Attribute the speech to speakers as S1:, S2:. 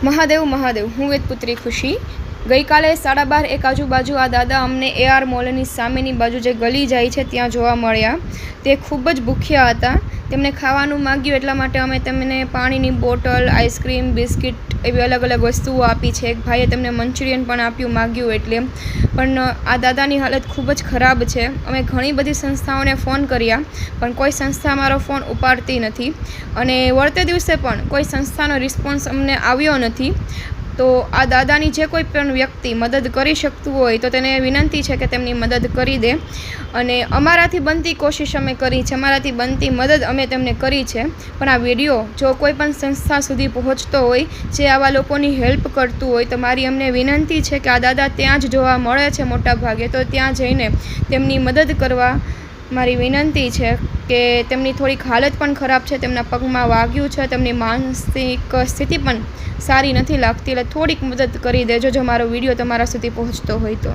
S1: મહાદેવ મહાદેવ, હું વેદપુત્રી ખુશી. ગઈકાલે 12:30 આજુબાજુ આ દાદા અમને AR મોલની સામેની બાજુ જે ગલી જાય છે ત્યાં જોવા મળ્યા. તે ખૂબ જ ભૂખ્યા હતા. તેમને ખાવાનું માગ્યું એટલા માટે અમે તેમને પાણીની બોટલ, આઈસ્ક્રીમ, બિસ્કિટ એવી અલગ અલગ વસ્તુઓ આપી છે. એક ભાઈએ તેમને મંચુરિયન પણ આપ્યું માગ્યું એટલે. પણ આ દાદાની હાલત ખૂબ જ ખરાબ છે. અમે ઘણી બધી સંસ્થાઓને ફોન કર્યા પણ કોઈ સંસ્થા અમારો ફોન ઉપાડતી નથી અને વળતે દિવસે પણ કોઈ સંસ્થાનો રિસ્પોન્સ અમને આવ્યો નથી. તો આ દાદાની જે કોઈ પણ વ્યક્તિ મદદ કરી શકતું હોય તો તેને વિનંતી છે કે તેમની મદદ કરી દે. અને અમારાથી બનતી કોશિશ અમે કરી છે, અમારાથી બનતી મદદ અમે તેમને કરી છે. પણ આ વિડીયો જો કોઈ પણ સંસ્થા સુધી પહોંચતો હોય જે આવા લોકોની હેલ્પ કરતું હોય તો મારી અમને વિનંતી છે કે આ દાદા ત્યાં જ જોવા મળે છે મોટા ભાગે, તો ત્યાં જઈને તેમની મદદ કરવા મારી વિનંતી છે. કે તેમની થોડીક હાલત પણ ખરાબ છે, તેમના પગમાં વાગ્યું છે, તેમની માનસિક સ્થિતિ પણ સારી નથી લાગતી. એટલે થોડીક મદદ કરી દેજો જો મારો વિડીયો તમારા સુધી પહોંચતો હોય તો.